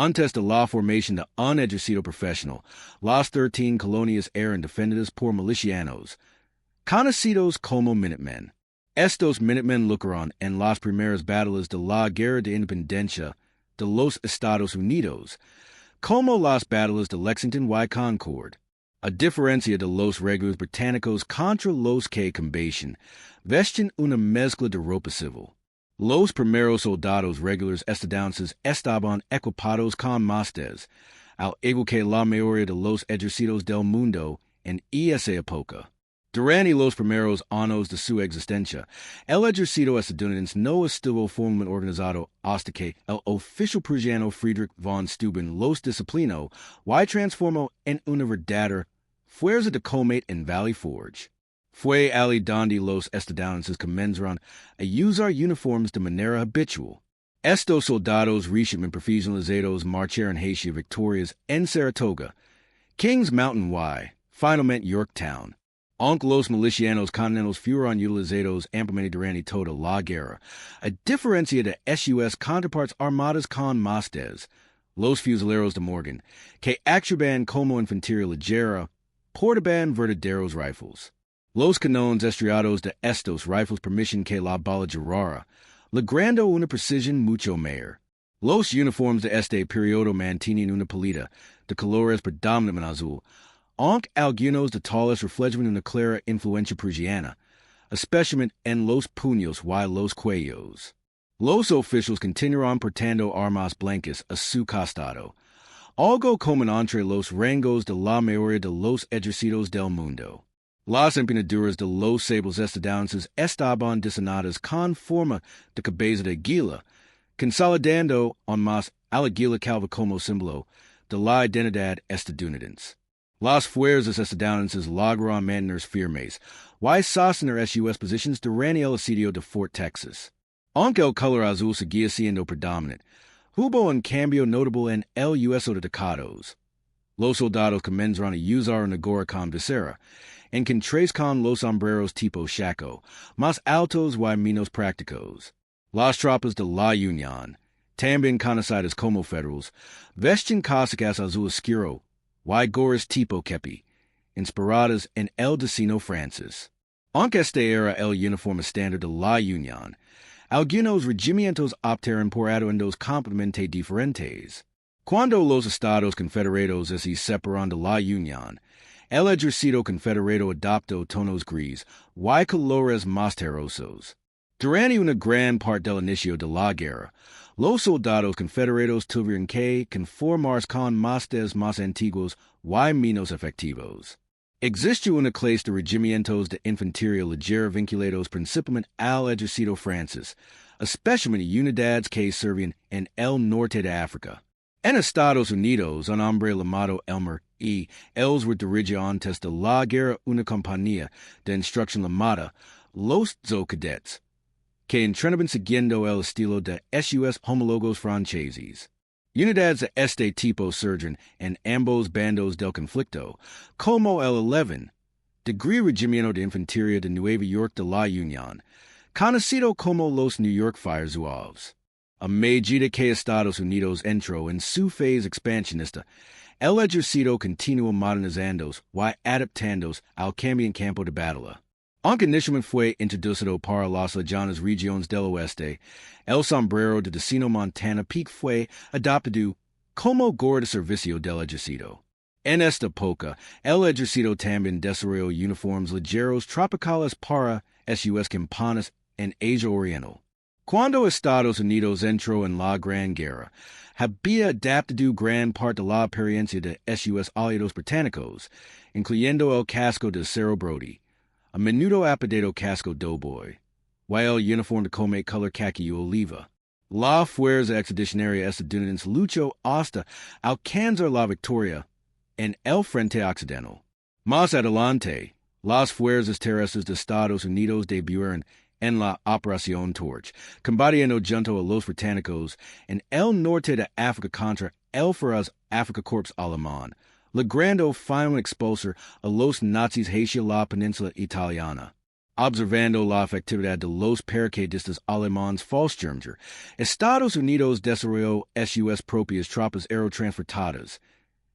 Antes de la formación de un ejército profesional, las 13 colonias eran defendidas por milicianos, conocidos como Minutemen. Estos Minutemen lucraron en las primeras batallas de la Guerra de Independencia de los Estados Unidos, como las batallas de Lexington y Concord. A diferencia de los regulars británicos contra los que combatían, vestían una mezcla de ropa civil. Los primeros soldados regulars estadounidenses estaban equipados con máscaras, al igual que la mayoría de los ejércitos del mundo en esa época. Durante los primeros años de su existencia, el ejército estadounidense no estuvo formalmente organizado hasta que el oficial prusiano Friedrich von Steuben los disciplinó y transformó en una verdadera fuerza de combate en Valley Forge. Fue allí donde los estadounidenses comenzaron a usar uniformes de manera habitual. Estos soldados recientemente profesionalizados marcharon hacia victorias en Saratoga, Kings Mountain y, finalmente, Yorktown. Aunque los milicianos continentales fueron utilizados ampliamente durante toda la guerra, a diferencia de sus counterparts armadas con máscaras, los fusileros de Morgan, que actuaban como infantería ligera, portaban verdaderos rifles. Los cañones estriados de estos rifles permiten que la bala girara, logrando una precisión mucho mayor. Los uniformes de este periodo mantienen una paleta de colores predominantemente azul, aunque algunos detalles reflejan una clara influencia prusiana, especialmente en los puños y los cuellos. Los oficiales continuaron portando armas blancas a su costado, algo común entre los rangos de la mayoría de los ejércitos del mundo. Las empuñaduras de los sables estadounidenses estaban diseñadas con forma de cabeza de águila, consolidando aún más al águila calva como símbolo de la identidad estadounidense. Las fuerzas estadounidenses lograron mantenerse firmes y sostener sus posiciones durante el asedio de Fort Texas. Aunque el color azul seguía siendo predominante, hubo un cambio notable en el uso de dacados. Los soldados comenzaron a usar una gorra con visera, en contraste con los sombreros tipo chaco, más altos y menos prácticos. Las tropas de la Unión, también conocidas como federales, vestían casacas azul oscuro y gorras tipo kepi, inspiradas en el diseño francés. Aunque este era el uniforme estándar de la Unión, algunos regimientos optaron por atuendos completamente diferentes. Cuando los Estados Confederados se separaron de la Unión, el ejército confederado adoptó tonos gris y colores más terrosos. Durante una gran parte del inicio de la guerra, los soldados confederados tuvieron que conformarse con máscaras más antiguos y menos efectivos. Existe una clase de regimientos de infantería ligera vinculados principalmente al ejército francés, especialmente unidades que servían en el norte de África. En Estados Unidos, un hombre llamado Elmer E. Ellsworth dirigió antes de la guerra una compañía de instrucción llamada Los Cadets, que entrenaban siguiendo el estilo de sus homólogos franceses. Unidades de este tipo surgen en ambos bandos del conflicto, como el 11 Degree Regimiento de Infantería de Nueva York de la Unión, conocido como los New York Fire Zouaves. A medida que Estados Unidos entró en su fase expansionista, el ejército continuó modernizándose y adaptándose al cambio en campo de batalla. Aunque inicialmente fue introducido para las lejanas regiones del oeste, el sombrero de Decino Montana Peak fue adoptado como gorra de servicio del ejército. En esta época, el ejército también desarrolló uniformes ligeros tropicales para sus campañas en Asia Oriental. Cuando Estados Unidos entró en la Gran Guerra, había adaptado gran parte de la experiencia de sus aliados británicos, incluyendo el casco de acero Brody, a menudo apodado casco Doughboy, y el uniforme de combate color khaki y oliva. La fuerza expedicionaria estadounidense luchó hasta alcanzar la victoria en el frente occidental. Más adelante, las fuerzas terrestres de Estados Unidos debutaron en la Operación Torch, combatiendo junto a los británicos en el norte de África contra el feroz Africa Corps alemán, logrando finalmente expulsar a los nazis hacia la península italiana. observando la efectividad de los paracaidistas alemanes Fallschirmjäger, Estados Unidos desarrolló sus propias tropas aerotransportadas,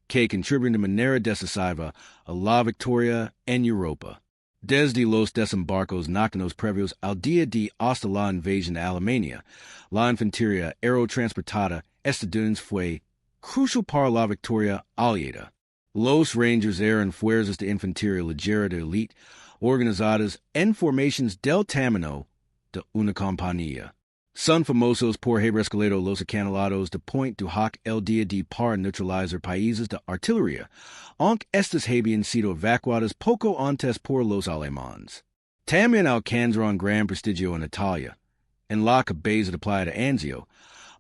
que contribuyen de manera decisiva a la victoria en Europa. Desde los desembarcos nocturnos previos al día D hasta la invasión de Alemania, la infantería aerotransportada estadounidense fue crucial para la victoria aliada. Los Rangers eran fuerzas de infantería ligera de élite, organizadas en formaciones del tamaño de una compañía. Son famosos por haber escalado los acantilados de Point du Hoc el día de para neutralizar países de artillería, aunque estas habían sido evacuadas poco antes por los alemanes. También alcanzaron gran prestigio en Italia, en la cabeza de playa de Anzio,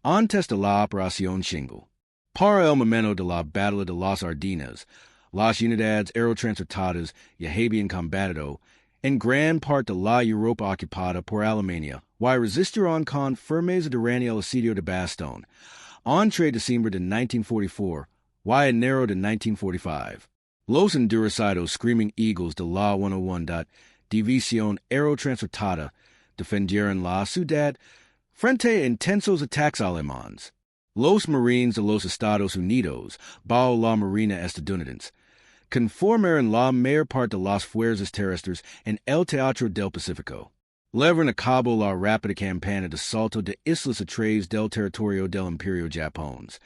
antes de la Operación Shingle. Para el momento de la Batalla de las Ardenas, las unidades aerotransportadas ya habían combatido en gran parte de la Europa ocupada por Alemania, y resistieron con firmeza durante el asedio de Bastogne, entre diciembre de 1944 y enero de 1945. Los endurecidos Screaming Eagles de la 101 División Aerotransportada defendieron la ciudad frente a intensos ataques alemanes. Los Marines de los Estados Unidos, bajo la Marina estadounidense, conformaron la mayor parte de las fuerzas terrestres en el Teatro del Pacífico. Llevaron a cabo la rápida campaña de asalto de islas a través del territorio del Imperio japonés,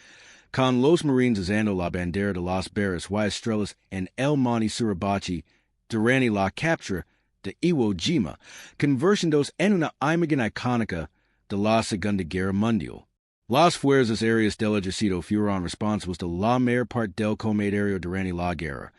con los Marines usando la bandera de las barras y estrellas en el Monte Suribachi durante la captura de Iwo Jima, convirtiéndose en una imagen icónica de la Segunda Guerra Mundial. Las fuerzas aéreas del Ejército fueron responsables de la mayor parte del combate aéreo durante la guerra,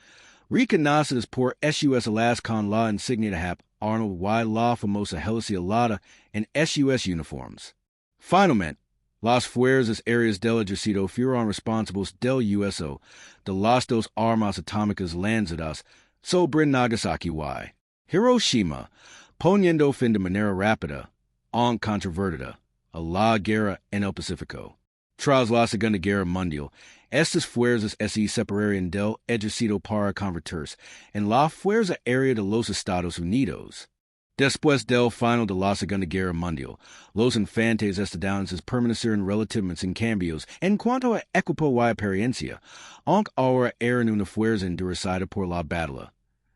reconocidas por sus alas con la insignia de Hap Arnold y la famosa hélice alada en sus uniformes. Finalmente, las fuerzas aéreas del Ejército fueron responsables del uso de las dos armas atómicas lanzadas sobre Nagasaki y Hiroshima, poniendo fin de manera rápida, aunque controvertida, a la guerra en el Pacífico. Tras la Segunda Guerra Mundial, estas fuerzas se separaron del Ejército para convertirse en la Fuerza Aérea de los Estados Unidos. Después del final de la Segunda Guerra Mundial, los infantes estadounidenses permanecieron relativamente sin cambios en cuanto a equipo y experiencia, aunque ahora eran una fuerza endurecida por la batalla,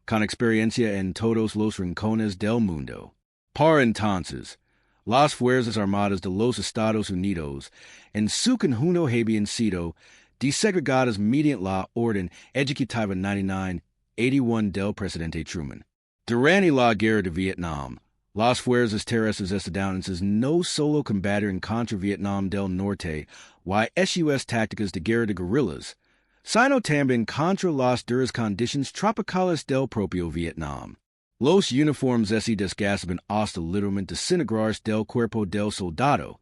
con experiencia en todos los rincones del mundo. Para entonces, las Fuerzas Armadas de los Estados Unidos en su conjunto habían sido desegregadas mediante la Orden Ejecutiva 9981 del presidente Truman. Durante la Guerra de Vietnam, las fuerzas terrestres estadounidenses no solo combatieron contra Vietnam del Norte y sus tácticas de guerra de guerrillas, sino también contra las duras condiciones tropicales del propio Vietnam. Los uniformes se desgastaban hasta literalmente desintegrarse del cuerpo del soldado.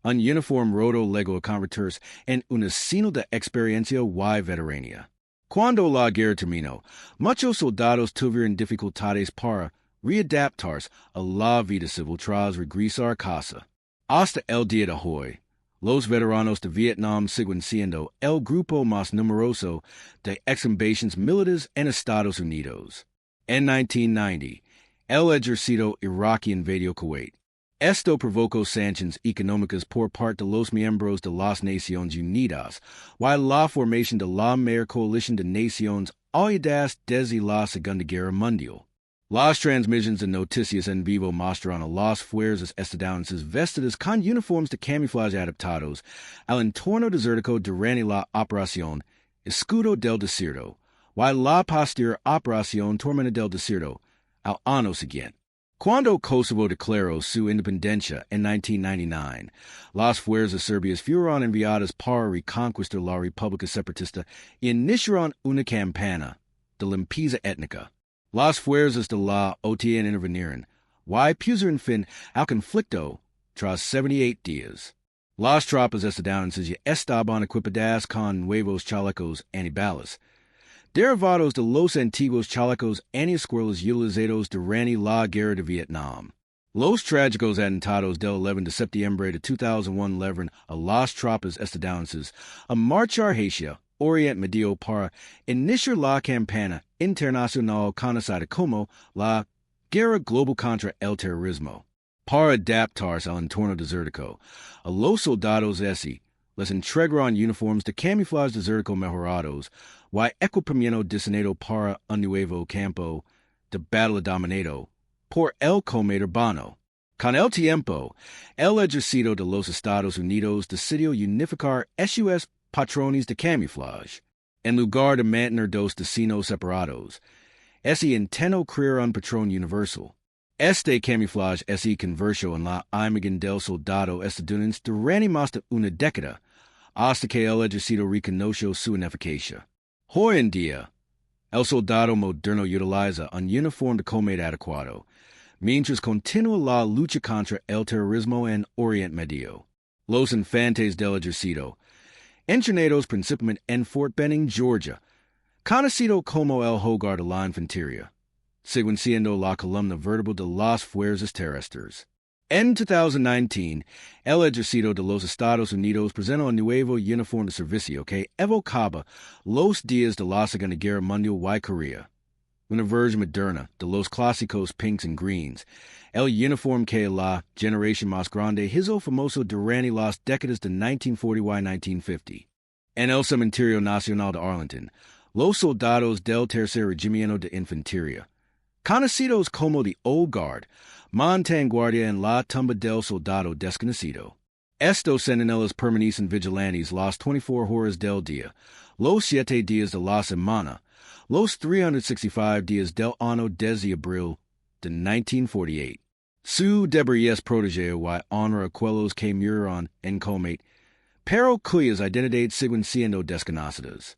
Un uniforme roto llegó a convertirse en un signo de experiencia y veteranía. Cuando la guerra terminó, muchos soldados tuvieron dificultades para readaptarse a la vida civil tras regresar a casa. Hasta el día de hoy, los veteranos de Vietnam siguen siendo el grupo más numeroso de ex-invasiones militares en Estados Unidos. En 1990, el ejército iraquí invadió Kuwait. Esto provocó sanciones económicas por parte de los miembros de las Naciones Unidas, y la formación de la mayor coalición de naciones aliadas desde la Segunda Guerra Mundial. Las transmisiones de noticias en vivo mostraron a las fuerzas estadounidenses vestidas con uniformes de camuflaje adaptados al entorno desértico durante la Operación Escudo del Desierto, y la posterior Operación Tormenta del Desierto al año siguiente. Cuando Kosovo declaró su independencia en 1999, las fuerzas serbias fueron enviadas para reconquistar la República Separatista y iniciaron una campaña de limpieza étnica. Las fuerzas de la OTAN intervinieron y pusieron fin al conflicto tras 78 días. Las tropas estadounidenses ya estaban equipadas con nuevos chalecos antibalas, derivados de los antiguos chalecos antiescuelas utilizados durante la Guerra de Vietnam. Los trágicos atentados del 11 de septiembre de 2001 llevaron a las tropas estadounidenses a marchar hacia Oriente Medio para iniciar la campaña internacional conocida como la Guerra global contra el terrorismo. Para adaptarse al entorno desértico, a los soldados les entregaron uniformes de camuflaje desértico mejorados, y equipamiento diseñado para un nuevo campo de batalla dominado por el comando urbano. Con el tiempo, el ejército de los Estados Unidos decidió unificar esos patrones de camuflaje. En lugar de mantener dos destinos separados, ese intentó crear un patrón universal. Este camuflaje se convirtió en la imagen del soldado estadounidense durante más de una década, hasta que el ejército reconoció su ineficacia. Hoy en día, el soldado moderno utiliza un uniforme de combate adecuado, mientras continúa la lucha contra el terrorismo en Oriente Medio. Los infantes del ejército, entrenados principalmente en Fort Benning, Georgia, conocido como el hogar de la infantería, siguen siendo la columna vertebral de las fuerzas terrestres. En 2019, el Ejército de los Estados Unidos presentó un nuevo uniforme de servicio que evocaba los días de la Segunda Guerra Mundial y Corea. Una versión moderna de los clásicos pinks and greens, el uniforme que la generación más grande hizo famoso durante las décadas de 1940 y 1950. En el Cementerio Nacional de Arlington, los soldados del Tercer Regimiento de Infantería, conocidos como the Old Guard, mantienen guardia en la tumba del soldado desconocido. Estos centinelas permanecen vigilantes las 24 horas del día, los 7 días de la semana, los 365 días del año desde abril de 1948. Su deber es proteger y honrar a aquellos que murieron en combate, pero cuyas identidades siguen siendo desconocidas.